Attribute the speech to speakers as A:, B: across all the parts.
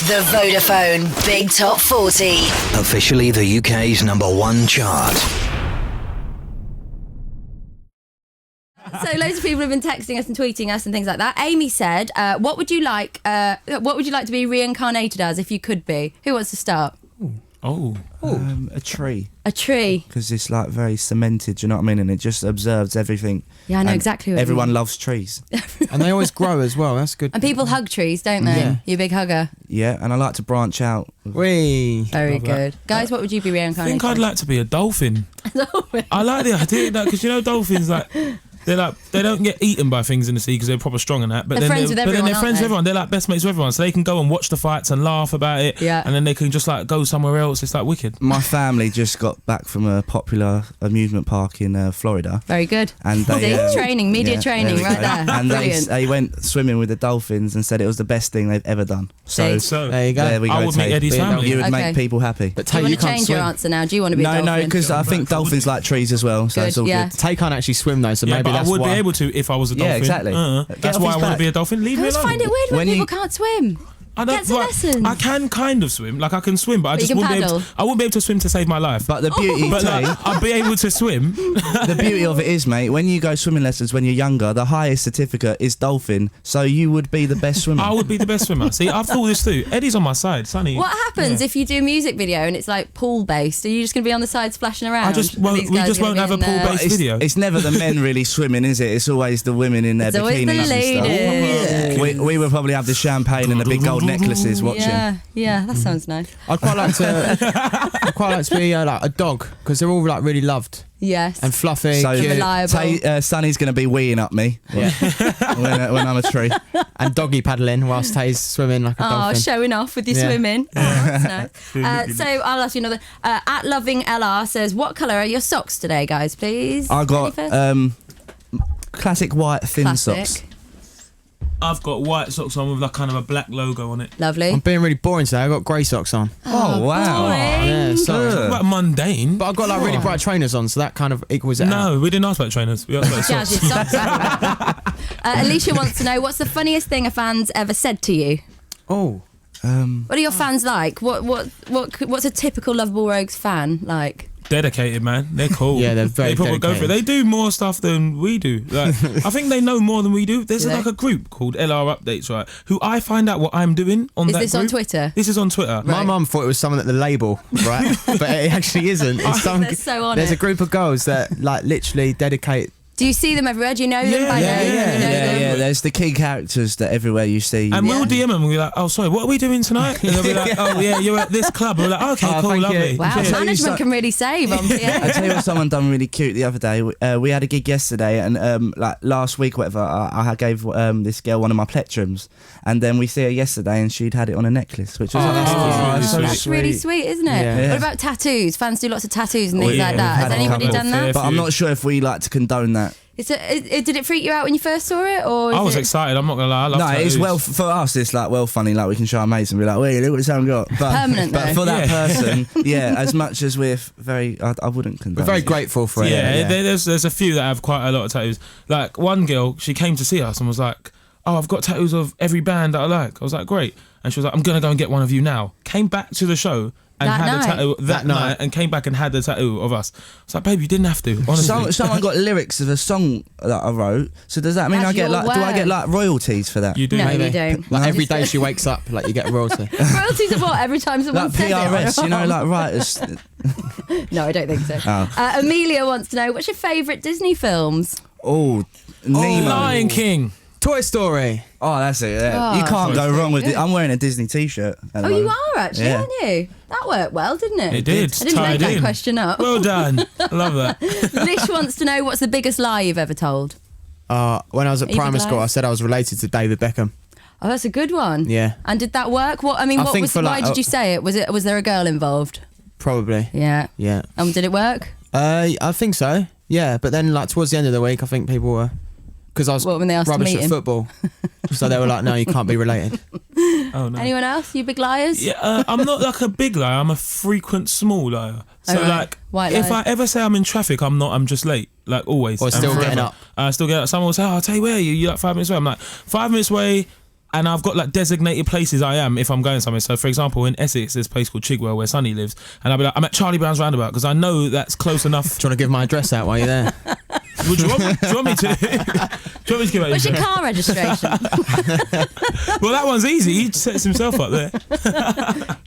A: The Vodafone Big Top 40.
B: Officially the UK's #1 chart.
C: So loads of people have been texting us and tweeting us and things like that. Amy said, what would you like to be reincarnated as if you could be? Who wants to start?
D: A tree.
C: A tree.
D: Because it's like very cemented, do you know what I mean? And it just observes everything.
C: Yeah, I know
D: And
C: exactly what
D: everyone
C: you mean.
D: loves trees.
E: And they always grow as well, that's good.
C: And people hug trees, don't they?
E: Yeah.
C: You a big hugger.
D: Yeah, and I like to branch out.
E: Whee!
C: Very good. Guys, what would you be
F: I
C: reincarnated
F: think I'd like to be a dolphin. I like the idea that because dolphins they don't get eaten by things in the sea because they're proper strong and that. But
C: They're
F: then
C: friends with
F: they're
C: everyone,
F: friends
C: aren't
F: with
C: they?
F: everyone. They're like best mates with everyone, so they can go and watch the fights and laugh about it.
C: Yeah.
F: And then they can just like go somewhere else. It's like wicked.
D: My family just got back from a popular amusement park in Florida.
C: Very good.
D: And they,
C: See, training, media training
D: there we
C: right
D: go.
C: there.
D: And
C: Brilliant.
D: they went swimming with the dolphins and said it was the best thing they've ever done. So
F: So
E: There you go.
D: there we go.
F: I would meet
D: Tate.
F: Eddie's family.
D: You would
C: Okay.
D: make people happy.
E: But
C: Do you
E: Tay,
C: want
E: you
C: to
E: can't
C: change your
E: swim.
C: answer now? Do you want to be a
D: No,
C: dolphin?
D: because I think dolphins like trees as well, so
C: Good,
D: it's all
C: yeah.
D: good.
E: Tay can't actually swim though, so
F: yeah,
E: maybe
F: but I
E: that's
F: would
E: why.
F: be able to if I was a dolphin.
D: Yeah, exactly.
F: That's
D: Get off
F: why I
D: his
F: want to
D: back.
F: be a dolphin. Leave
C: I
F: me
C: always
F: alone.
C: find it weird when
D: When
C: people
D: you-
C: can't swim.
F: I don't,
C: Get some lessons.
F: I can kind of swim, like I can swim, but I
C: But you
F: just
C: can
F: wouldn't be able.
C: paddle.
F: I wouldn't be able to swim to save my life.
D: But the beauty,
F: But
D: Tate,
F: like, I'd be able to swim.
D: the beauty of it is, mate, when you go swimming lessons when you're younger, the highest certificate is dolphin, so you would be the best swimmer.
F: I would be the best swimmer. See, I've thought this through. Eddie's on my side, Sonny.
C: What happens if you do a music video and it's like pool based? Are you just going to be on the side splashing around?
F: We just won't have a pool-based
D: It's,
F: video.
D: it's never the men really swimming, is it? It's always the women in their
C: It's always the
D: bikinis and
C: ladies.
D: stuff. We would probably have the champagne and the big gold necklaces watching.
C: Yeah, that sounds nice.
E: I'd quite like to be like a dog because they're all like really loved
C: Yes.
E: and fluffy,
D: So
E: cute,
C: Reliable.
D: Sonny's going to be weeing up me
E: yeah,
D: when I'm a tree.
E: and doggy paddling whilst Tay's swimming like a
C: Oh,
E: dolphin.
C: showing off with your
E: Yeah.
C: swimming. Oh, that's nice. So I'll ask you another. At Loving LR says, what colour are your socks today, guys, please?
D: I got
C: Eddie first?
D: classic white thin
C: Classic.
D: socks.
F: I've got white socks on with like kind of a black logo on it.
C: Lovely.
E: I'm being really boring today. I've got grey socks on.
D: Oh, wow.
E: Yeah, sorry.
D: Ugh.
F: Quite mundane.
E: But I've got like really bright trainers on, so that kind of equals it out.
F: No, we didn't ask about trainers. We asked about
C: Jazz,
F: socks.
C: your socks are- Alicia wants to know, what's the funniest thing a fan's ever said to you?
E: Oh,
C: What are your fans like? What's a typical Loveable Rogues fan like?
F: Dedicated, man. They're cool.
E: Yeah, they're very
F: They probably go for it. They do more stuff than we do. Like, I think they know more than we do. There's
C: Do they?
F: like a group called LR Updates, right? Who I find out what I'm doing on
C: Is
F: that
C: this on
F: group.
C: Twitter?
F: This is on Twitter.
E: my
C: Right.
E: mum thought it was someone at the label, right? But it actually isn't. It's some,
C: They're so on
E: there's
C: it.
E: a group of girls that like literally dedicate.
C: Do you see them everywhere? Do you know them
F: Yeah,
C: by
F: yeah,
C: name?
F: yeah,
C: You know them?
D: Yeah, there's the key characters that everywhere you see.
F: And we'll DM them and we're like, oh, sorry, what are we doing tonight? And they'll be like, oh, yeah, you're at this club. And we're like, okay,
E: Oh,
F: cool,
E: thank you.
F: lovely.
C: Wow,
D: Cheers.
C: management can really save on
D: I
C: PA.
D: tell you what, someone done really cute the other day. We had a gig yesterday, and like last week, whatever, I gave this girl one of my plectrums, and then we see her yesterday, and she'd had it on a necklace, which was
F: that's really sweet.
C: That's really sweet, isn't it?
E: Yeah.
C: What about tattoos? Fans do lots of tattoos and things
F: yeah,
C: like that.
D: we've
C: Has
D: had a
C: anybody
D: couple.
C: done that?
D: But I'm not sure if we like to condone that.
C: Did it freak you out when you first saw it, or is
F: I was
C: it-
F: excited, I'm not going to lie. I love
D: No,
F: tattoos.
D: it's well for us. It's like well funny. Like we can show our mates and be like, "Wait, look what someone got." But
C: Permanent,
D: but
C: though.
D: for that
F: Yeah.
D: person, yeah. As much as we're very, I wouldn't condone.
E: We're very
D: it.
E: grateful for it.
F: Yeah, there's a few that have quite a lot of tattoos. Like one girl, she came to see us and was like, oh, I've got tattoos of every band that I like. I was like, great. And she was like, I'm going to go and get one of you now. Came back to the show and
C: That
F: had
C: night?
F: a tattoo that night and came back and had the tattoo of us. I was like, babe, you didn't have to, honestly.
D: Someone got lyrics of a song that I wrote. So does that mean
C: That's
D: I get
C: your
D: like? Do I get
C: word.
D: like royalties for that?
F: You do.
C: No,
E: Maybe.
C: you don't.
E: Like every day she wakes up, like you get a royalty.
C: Royalties of what? Every time someone
D: Like
C: says
D: PRS,
C: it.
D: you know, like writers.
C: No, I don't think so.
D: Oh.
C: Amelia wants to know, what's your favourite Disney films?
D: Oh, Nemo.
F: Lion King.
E: Toy Story.
D: Oh, that's it. Yeah.
C: Oh,
D: You can't go
C: that's
D: wrong with
C: good.
D: it. I'm wearing a Disney T-shirt. at the
C: Oh, you
D: moment.
C: are actually,
D: Yeah.
C: aren't you? That worked well, didn't it?
F: It did.
C: I didn't
F: Tied
C: make that
F: in.
C: question up.
F: Well done. I love that.
C: Lish wants to know, what's the biggest lie you've ever told?
E: When I was at
C: Are you
E: primary
C: big
E: school,
C: lies?
E: I said I was related to David Beckham.
C: Oh, that's a good one.
E: Yeah.
C: And did that work? What I mean,
E: I
C: what
E: think
C: was?
E: for
C: Why
E: like-
C: did you say it? Was there a girl involved?
E: Probably.
C: Yeah.
E: Yeah.
C: Did it work?
E: I think so. Yeah, but then like towards the end of the week, I think people were because I was
C: What, when they asked to
E: rubbish
C: meet
E: at
C: him?
E: football, so they were like, "No, you can't be related."
F: Oh, no.
C: Anyone else? You big liars?
F: Yeah, I'm not like a big liar. I'm a frequent small liar. So
C: Oh, right.
F: like,
C: White
F: if
C: lies.
F: I ever say I'm in traffic, I'm not. I'm just late. Like always.
E: Or
F: And
E: still
F: forever.
E: getting up.
F: Still get up. Someone will say, "Oh, I'll tell you where are you. You're like 5 minutes away." I'm like 5 minutes away. and I've got like designated places I am if I'm going somewhere. So for example, in Essex, there's a place called Chigwell where Sonny lives, and I'll be like, I'm at Charlie Brown's roundabout because I know that's close enough.
E: Do you want to give my address out while you're there?
F: Would you want me to? Do you want me to give out
C: What's your
F: address?
C: car registration?
F: Well, that one's easy. He sets himself up there.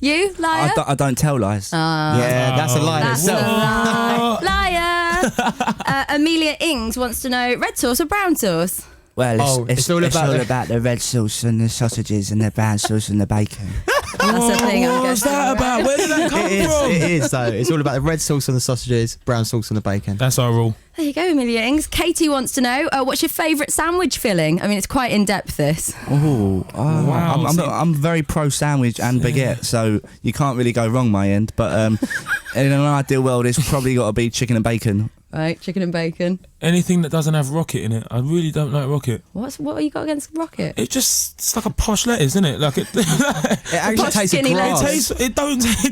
C: You, liar?
D: I don't tell lies.
E: Yeah, that's a lie in
C: That's a
E: itself.
C: lie. Liar. Amelia Ings wants to know red sauce or brown sauce?
D: Well,
E: it's all about
D: the red sauce and the sausages and the brown sauce and the bacon.
C: That's the thing I'm
F: What's
C: guessing.
F: that about? Where did that come from?
E: It is though. It's all about the red sauce on the sausages, brown sauce on the bacon.
F: That's our rule.
C: There you go, Amelia Ings. Katie wants to know, what's your favourite sandwich filling? I mean, it's quite in-depth, this.
F: Wow.
D: I'm very pro sandwich and baguette, so you can't really go wrong my end. But in an ideal world, it's probably got to be chicken and bacon.
C: Right, chicken and bacon.
F: Anything that doesn't have rocket in it, I really don't like rocket.
C: What have you got against rocket?
F: It's like a posh lettuce, isn't it? Like it
E: It
C: Posh
E: tastes of
C: skinny
E: grass.
C: lettuce.
F: it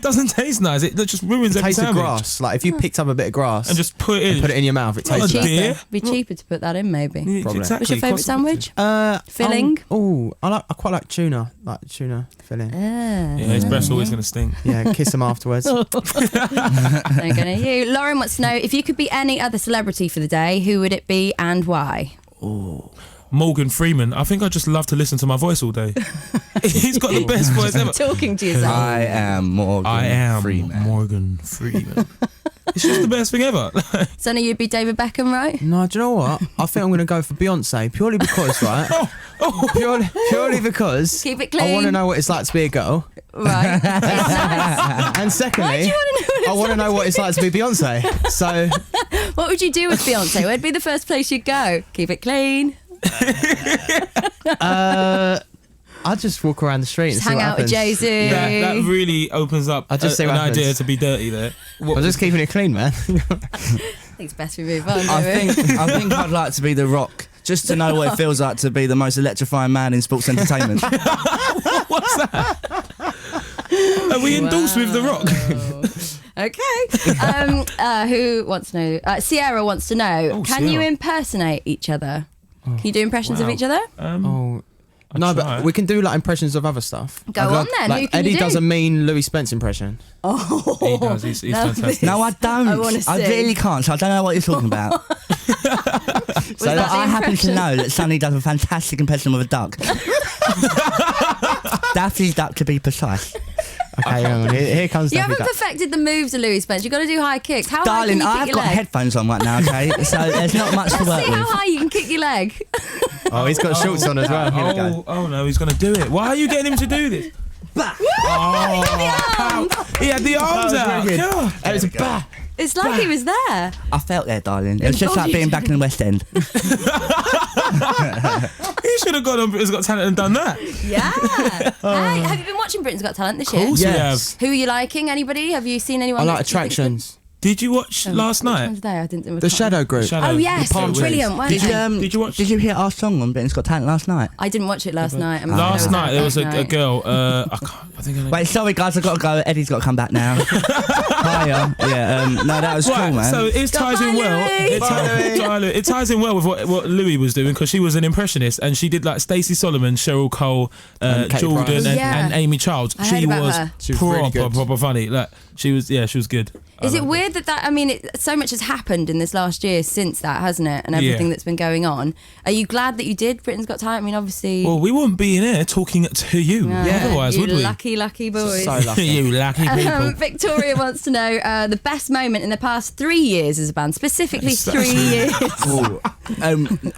F: doesn't taste nice. It just ruins every
E: Tastes of
F: sandwich.
E: grass. Like if you picked up a bit of grass
F: And just put it in.
E: and put it in your mouth, it
F: Oh,
E: tastes
F: dear.
E: better.
C: Cheaper. Be cheaper to put that in, maybe.
F: Yeah,
E: Probably.
F: exactly.
C: What's your favourite
F: Cost-
C: sandwich? Filling?
E: I quite like tuna, filling.
C: Ah.
F: Yeah, his breath's always going to stink.
E: Yeah, kiss them afterwards.
C: Don't go near you. Lauren wants to know, if you could be any other celebrity for the day, who would it be and why?
F: Morgan Freeman. I think I just love to listen to my voice all day. He's got the best voice ever.
C: Talking to yourself.
D: I am Morgan Freeman.
F: Morgan Freeman. It's just the best thing ever.
C: Sonny, you'd be David Beckham, right?
E: No, do you know what? I think I'm going to go for Beyonce purely because, right? Purely because
C: Keep it clean.
E: I want to know what it's like to be a girl.
C: Right.
E: And secondly,
C: Why do you want to know what
E: I want to know what it's like to be Beyonce. So
C: What would you do with Beyonce? Where'd be the first place you'd go? Keep it clean.
E: I'll just walk around the street and
C: Just
E: see
C: hang
E: what
C: out with
E: happens.
C: Jay-Z.
F: That really opens up
E: I'll just see
F: an
E: what
F: idea
E: happens.
F: to be dirty there.
E: I'm just keeping it clean, man.
C: I think it's best we move on.
D: I
C: don't we?
D: think I'd like to be The Rock, just to know what it feels like to be the most electrifying man in sports entertainment.
F: What's that? Are we endorsed with The Rock?
C: Okay. Who wants to know? Sierra wants to know, can you
F: Sierra.
C: impersonate each other? Can you do impressions of
F: wow.
C: each other?
E: No,
F: try.
E: but we can do like impressions of other stuff.
C: Go on then, who can
E: Eddie
C: you do?
E: does a mean Louis Spence impression.
F: He does. He's fantastic.
D: No, I don't.
C: I wanna see.
D: really can't, so I don't know what you're talking about. So
C: that the
D: I happen to
C: impression?
D: know that Sonny does a fantastic impression of a duck. Daffy's duck, to be precise.
E: Okay, hang on. Here comes
C: You
E: Daffy
C: haven't
E: Duck.
C: perfected the moves of Louis Spence. You've got to do high kicks. How
D: Darling,
C: high can you
D: I've
C: kick
D: got
C: your leg?
D: headphones on right now, okay? So there's not much to work
C: See how
D: with.
C: high you can kick your leg.
E: Oh, he's got shorts on as well. Here we go.
F: Oh no, he's going to do it. Why are you getting him to do this? He had the arms out.
E: really good.
F: Yeah.
E: It was a bah.
C: It's like he was there.
D: I felt there, darling. It was just
C: Oh,
D: like
C: you
D: being back in the West End.
F: He should have gone on Britain's Got Talent and done that.
C: Yeah. Hey, have you been watching Britain's Got Talent this year?
F: Of course we have.
E: Yes.
C: Who are you liking? Anybody? Have you seen anyone?
E: I like
C: that you think is good?
E: attractions.
F: Did you watch last
C: Which
F: night?
C: one's there? I didn't.
E: The Shadow Group.
F: Shadow.
C: Oh yes,
E: Palm trees.
C: brilliant. weren't
D: Did
C: they?
D: you,
F: Did you watch-
D: Did you hear our song on Britain's Got Talent last night?
C: I didn't watch it last night. I'm
F: Last
C: sorry.
F: night there was a
C: Night.
F: girl. I think her name.
D: Wait, sorry guys, I've got to go. Eddie's got to come back now. Hiya. Yeah, no, that was cool,
F: Right,
D: man.
F: so it ties in well. It ties in well with what Louis was doing because she was an impressionist and she did like Stacey Solomon, Cheryl Cole,
E: And Katie
F: Jordan,
E: Price.
F: and Amy Childs.
C: I heard
F: She
C: about
F: was
C: her.
E: She was really good.
F: proper funny. Like she was good.
C: Is it weird that I mean, so much has happened in this last year since that, hasn't it? And everything that's been going on. Are you glad that you did Britain's Got Talent? I mean, obviously.
F: Well, we wouldn't be in here talking to you. Otherwise,
C: you
F: would we?
C: lucky boys.
E: So lucky.
F: You lucky people.
C: Victoria wants to know the best moment in the past 3 years as a band, specifically 3 years.
D: Ooh.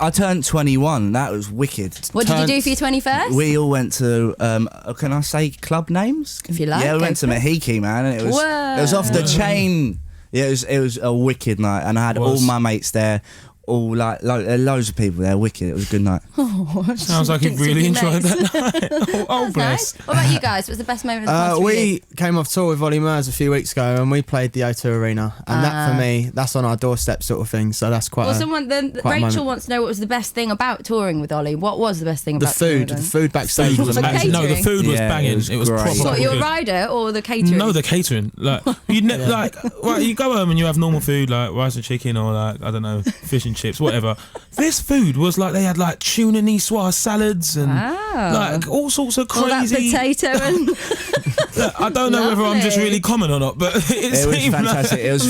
D: I turned 21. That was wicked.
C: What did you do for your 21st?
D: We all went to. Can I say club names?
C: If you like,
D: Yeah, we
C: go
D: went to
C: for it.
D: Mahiki, man, and it was off the chain. Yeah, it was a wicked night, and I had all my mates there. All like loads of people there. Wicked. It was a good night.
F: Sounds like you
C: Drinks with
F: really
C: your
F: enjoyed
C: mates.
F: that night. Oh,
C: That's
F: bless.
C: nice. What about you guys? What was the best moment of the past 3 years?
E: We came off tour with Ollie Murs a few weeks ago and we played the O2 Arena. And that for me, that's on our doorstep sort of thing. So that's quite
C: Well,
E: quite a
C: Rachel
E: moment.
C: wants to know what was the best thing about touring with Ollie. What was the best thing
E: The
C: about touring
E: food.
C: with
E: The
C: him?
E: food backstage was
C: The
E: amazing.
F: No, the food was
D: Yeah,
F: banging.
D: it was
F: It was
D: great.
F: proper.
C: What, your
F: good.
C: rider or the catering?
F: No, the catering. Like you like, right, you go home and you have normal food like rice and chicken or like I don't know, fish and chips, whatever. This food was like they had like tuna niçoise salads and like all sorts of
C: All that
F: crazy.
C: potato and
F: Look, I don't know whether I'm just
C: Lovely.
F: really common or not, but
D: It was
F: seemed
D: fantastic. It was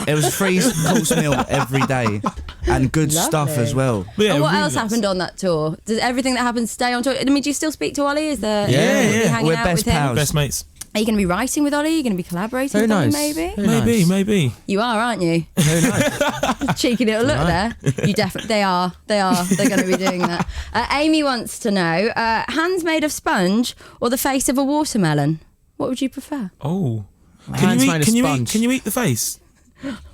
D: it was a free course meal every day, and good stuff
C: Lovely.
D: as well.
F: Like, yeah,
C: And what
F: really
C: else
F: nice.
C: happened on that tour? Does everything that happened stay on tour? I mean, do you still speak to Ollie? Is there?
E: Yeah,
C: are you
F: yeah.
C: hanging
D: We're
C: out
D: best
C: with him?
D: pals.
F: Best mates.
C: Are you going to be writing with Ollie? Are you going to be collaborating
E: Who
C: with Ollie?
E: knows?
C: Maybe.
E: Who
F: Maybe,
E: knows?
F: maybe.
C: You are, aren't you?
E: Who knows?
C: Cheeky little look there. You definitely. They are. They're going to be doing that. Amy wants to know: hands made of sponge or the face of a watermelon? What would you prefer?
F: Oh.
E: Hands made of sponge.
F: Can you eat the face?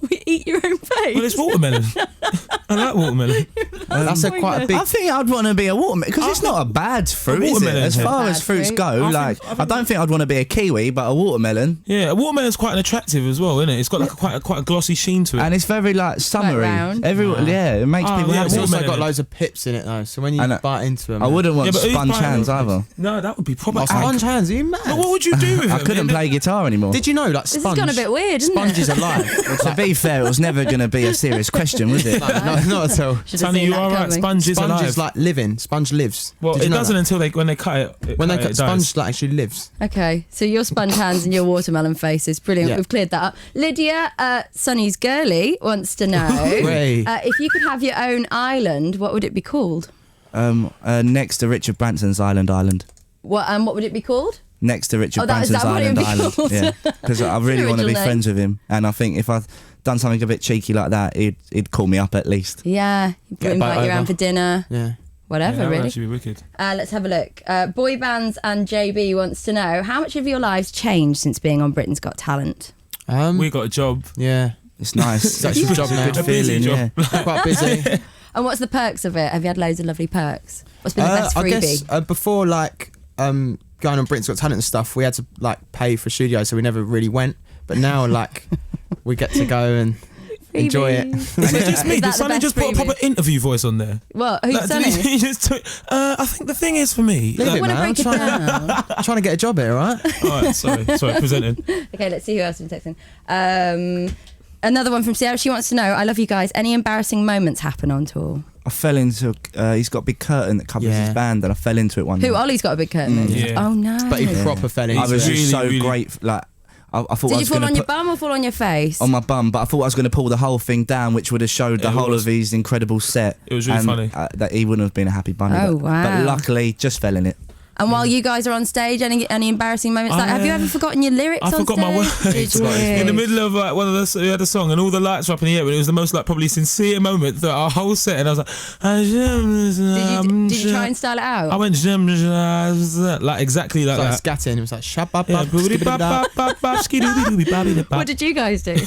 C: We eat your own face.
F: Well, it's watermelon. I like watermelon.
E: That's quite a big.
D: I think I'd want to be a watermelon because it's not a bad fruit, is it?
F: watermelon
D: As
F: is
D: far
C: bad
D: as fruits
C: fruit.
D: go, I don't think I'd want to be a kiwi, but a watermelon.
F: Yeah, a watermelon's quite an attractive as well, isn't it? It's got like quite a glossy sheen to it.
D: And it's very like summery.
C: round.
D: It makes
F: Oh,
D: people
F: yeah,
D: happy.
E: It's also
F: watermelon.
E: got loads of pips in it though, so when you
D: And,
E: bite into them,
D: I wouldn't want
F: Yeah, but who's
D: sponge
F: buying
D: hands
F: those?
D: either.
F: No, that would be proper.
E: Oh, sponge hands? Are you mad?
F: But what would you do with
D: I
F: them?
D: couldn't play guitar anymore.
E: Did you know, like,
C: This has
E: sponge?
C: gone a bit weird, isn't
E: Sponge
C: it?
E: is alive.
D: To be fair, it was never going to be a serious question, was it?
E: No, not at all.
C: Should have
F: Sonny,
C: seen
F: you
C: that
F: are right.
C: coming.
F: Sponge is
E: Sponge
F: alive.
E: is like living. Sponge lives.
F: Well,
E: Did you
F: it
E: know
F: doesn't
E: that?
F: until when they cut it.
E: When they
F: it
E: cut
F: dies.
E: sponge, like actually lives.
C: Okay, so your sponge hands and your watermelon faces. Brilliant.
E: Yeah.
C: We've cleared that up. Lydia, Sonny's girly, wants to know
E: Way.
C: if you could have your own island, what would it be called?
D: Next to Richard Branson's Island.
C: What would it be called?
D: Next to Richard
C: Oh, that- is
D: Branson's
C: that what it would be
D: Island.
C: called?
D: Yeah, because I really want to be
C: original name.
D: friends with him, and I think if I'd done something a bit cheeky like that, he'd call me up at least.
C: Yeah,
E: Get a
C: invite
E: boat
C: you around
E: over.
C: for dinner,
E: Yeah.
C: whatever,
F: Yeah, that would
C: really.
F: actually be wicked.
C: Let's have a look. Boy bands and JB wants to know how much of your lives changed since being on Britain's Got Talent.
F: We got a job.
E: Yeah.
D: It's nice.
E: It's actually a job now.
F: A busy
D: feeling,
F: job.
D: yeah.
E: Quite busy.
C: And what's the perks of it? Have you had loads of lovely perks? What's been the best
E: I
C: freebie?
E: guess before like going on Britain's Got Talent and stuff, we had to like pay for studios, so we never really went. But now like we get to go and enjoy it.
C: Freebies.
F: Is it just me?
C: Is that
F: Did
C: the
F: Sonny
C: best
F: just put a proper
C: freebie?
F: interview voice on there?
C: What? Who's
F: Like,
C: Sonny?
F: he just took, I think the thing is for me.
E: Leave
C: I
E: it,
C: want to
E: man.
C: break it down.
E: I'm trying to get a job here, right?
F: Alright, sorry, presenting.
C: Okay, let's see who else has been texting. Another one from Sierra. She wants to know, I love you guys. Any embarrassing moments happen on tour?
D: I fell into. He's got a big curtain that covers
E: Yeah.
D: his band, and I fell into it one
C: Who?
D: night.
C: Ollie's got a big curtain.
F: Yeah.
C: Oh no.
E: But he proper fell into
D: I was
E: it.
F: really,
D: just so
F: really-
D: great. Like I thought I
C: Did
D: was
C: you fall
D: going
C: on
D: to
C: your
D: put
C: bum or fall on your face?
D: on my bum, but I thought I was going to pull the whole thing down, which would have showed the
F: It
D: whole
F: was-
D: of his incredible set.
F: It was really
D: and,
F: funny.
D: That he wouldn't have been a happy bunny.
C: Oh,
D: but,
C: wow.
D: But luckily, just fell in it.
C: And while you guys are on stage, any embarrassing moments? Like, have you ever forgotten your lyrics
F: I
C: on
F: forgot
C: stage?
F: my words.
C: Did you?
F: In the middle of like one of the we had a song and all the lights were up in the air, and it was the most like probably sincere moment throughout our whole set, and I was like,
C: Did you try and style it out?
F: I went like exactly like
E: It's like
F: that.
E: scatting. It was like shabba
C: What did you guys do?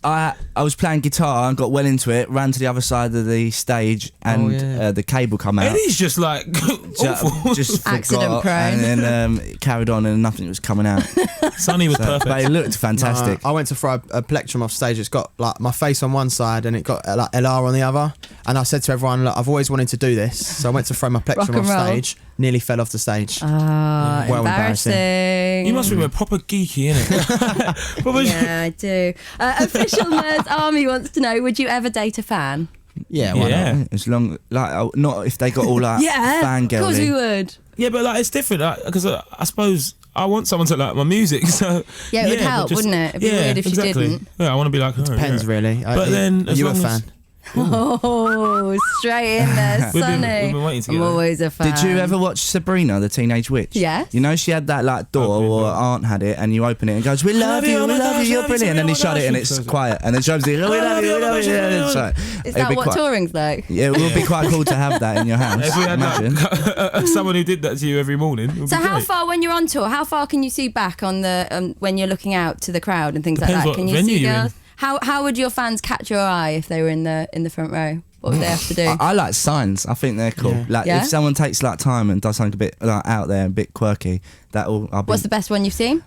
D: I was playing guitar and got well into it, ran to the other side of the stage, and the cable come out.
F: Eddie's just like awful.
D: Just
C: Accident
D: forgot,
C: prone.
D: and then carried on, and nothing was coming out.
F: Sonny was
D: But
F: perfect.
D: it looked fantastic.
E: I went to throw a plectrum off stage. It's got like my face on one side and it got like LR on the other. And I said to everyone, look, I've always wanted to do this. So I went to throw my plectrum
C: Rock
E: off
C: and roll.
E: stage, nearly fell off the stage.
C: Embarrassing.
E: Well embarrassing.
F: You must be a proper geeky, innit? Proper-
C: Yeah, I do. Official Nerds Army wants to know, would you ever date a fan?
E: Yeah, why
F: Yeah.
E: not?
D: As long like not if they got all that
C: Of course we
D: fangirling.
C: would.
F: Yeah, but like it's different because I suppose I want someone to like my music. So
C: Yeah, it would
F: but
C: help, wouldn't it? It'd be weird if you
F: exactly.
C: didn't.
F: Yeah, I want to be like her.
E: Depends,
F: yeah.
E: really.
F: But then,
E: are
F: as
E: you a
F: long
E: fan?
F: as-
C: Oh, straight in there,
F: We've
C: Sonny.
F: been waiting to
C: I'm
F: get there.
C: always a fan.
D: Did you ever watch Sabrina, the Teenage Witch?
C: Yes.
D: You know she had that like door, or her aunt had it, and you open it and it goes, "We love you,
F: oh
D: we
F: my
D: love
F: gosh,
D: you, you're
F: love you,
D: brilliant," and
F: oh
D: you
F: my
D: shut it
F: gosh.
D: and it's quiet, and then she goes, "We love you, we love you."
F: oh
D: So
C: Is
D: it'd
C: that
D: be
C: what
D: quite-
C: touring's like?
D: Yeah, it would be quite cool to have that in your house.
F: If we had
D: Imagine.
F: like, someone who did that to you every morning. It would
C: So
F: be
C: how
F: great.
C: far, when you're on tour, how far can you see back on the when you're looking out to the crowd and things
F: Depends
C: like that?
F: what
C: Can you
F: venue
C: see
F: you're in.
C: girls? How would your fans catch your eye if they were in the front row? What would they have to do?
D: I like signs. I think they're cool.
E: Yeah.
D: Like
C: Yeah?
D: if someone takes like time and does something a bit like out there, a bit quirky, I'll be.
C: What's the best one you've seen?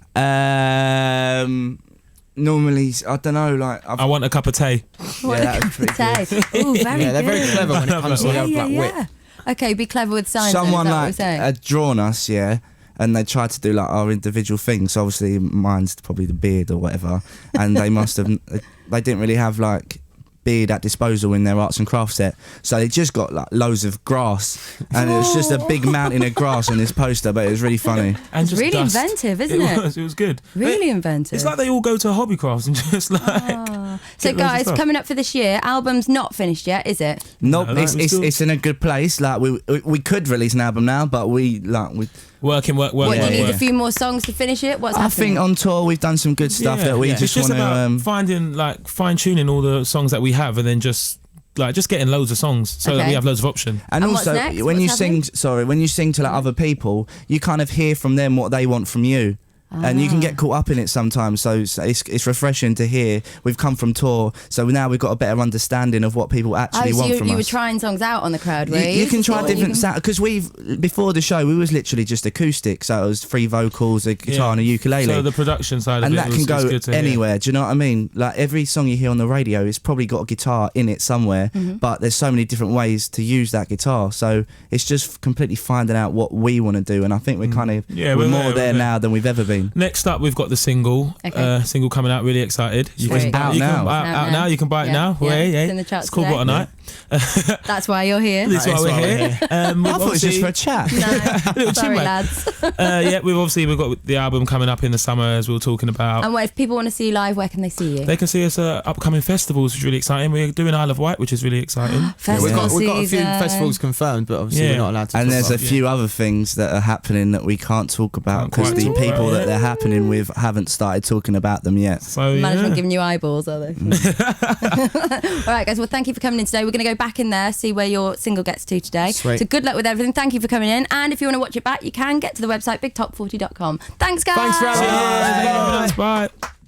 D: Normally, I don't know. Like
F: I want a cup of tea.
D: yeah, that was pretty
C: Tay.
D: good.
C: Ooh, very
E: Yeah, they're very
C: good.
E: clever when it comes to the old like whip.
C: Okay, be clever with signs. then,
D: Someone
C: is that what we're
D: like
C: saying?
D: had drawn us, yeah, and they tried to do like our individual things. So obviously, mine's probably the beard or whatever, and they must have. They didn't really have like beard at disposal in their arts and crafts set. So they just got like loads of grass, and it was just a big mountain of grass on this poster, but it was really funny.
F: And just
C: Really
F: dust.
C: inventive, isn't it?
F: It was good.
C: Really inventive.
F: It's like they all go to Hobbycrafts and just like.
C: So
F: get loads of
C: guys,
F: stuff.
C: coming up for this year, album's not finished yet, is it?
D: Nope,
F: No,
D: it's in a good place. Like we could release an album now, but we
C: What, do you need
D: yeah.
C: a few more songs to finish it? What's
D: I
C: happening?
D: think on tour we've done some good stuff that we
F: It's
D: just
F: just
D: want
F: about
D: to.
F: finding, like, fine tuning all the songs that we have, and then just getting loads of songs so that
C: Okay.
F: we have loads of option.
D: And
C: And what's
D: also,
C: next?
D: when
C: What's
D: you
C: happening?
D: when you sing to like other people, you kind of hear from them what they want from you. And you can get caught up in it sometimes, so it's refreshing to hear. We've come from tour, so now we've got a better understanding of what people actually
C: so
D: want from
C: you
D: us.
C: were trying songs out on the crowd, were you?
D: You can try
C: Or
D: different
C: you can-
D: sounds, because before the show we was literally just acoustic, so it was 3 vocals, a guitar and a ukulele.
F: So the production side of
D: And
F: it
D: that
F: was,
D: can go
F: was good to hear.
D: anywhere. Do you know what I mean? Like every song you hear on the radio, it's probably got a guitar in it somewhere, but there's so many different ways to use that guitar. So it's just completely finding out what we want to do, and I think we're kind of we're more there now than we've ever been.
F: Next up, we've got the single.
C: Okay.
F: Single coming out. Really excited. You
C: Sweet.
F: can
D: Out
F: you
D: now.
F: Can buy,
C: Out
F: out
C: now.
F: now. You can buy it
C: Yeah.
F: now.
C: Yeah.
F: Yeah,
C: It's
F: yeah.
C: in the charts
F: It's called
C: today.
F: What a Night.
C: That's why you're here.
F: That's why we're here.
D: I thought it was just for a chat.
C: No, sorry,
F: chin
C: lads.
F: Yeah, we've got the album coming up in the summer, as we were talking about.
C: And what if people want to see you live? Where can they see you?
F: They can see us at upcoming festivals, which is really exciting. We're doing Isle of Wight, which is really exciting.
C: Festival
E: We've got a few
C: season.
E: festivals confirmed, but obviously
F: Yeah.
E: we're not allowed to.
D: And
E: talk
D: there's a
E: about.
D: few other things that are happening that we can't talk about
F: Can't
D: because
F: quite
D: the
F: talk
D: people
F: about
D: that
F: it.
D: they're happening with haven't started talking about them yet.
F: So
C: Management
F: yeah.
C: giving you eyeballs, are they? All right, guys. Well, thank you for coming in today. We're going to go back in there, see where your single gets to today.
E: Sweet.
C: So good luck with everything. Thank you for coming in. And if you want to watch it back, you can get to the website bigtop40.com. Thanks, guys.
E: Thanks for having us.
F: Cheers. Bye.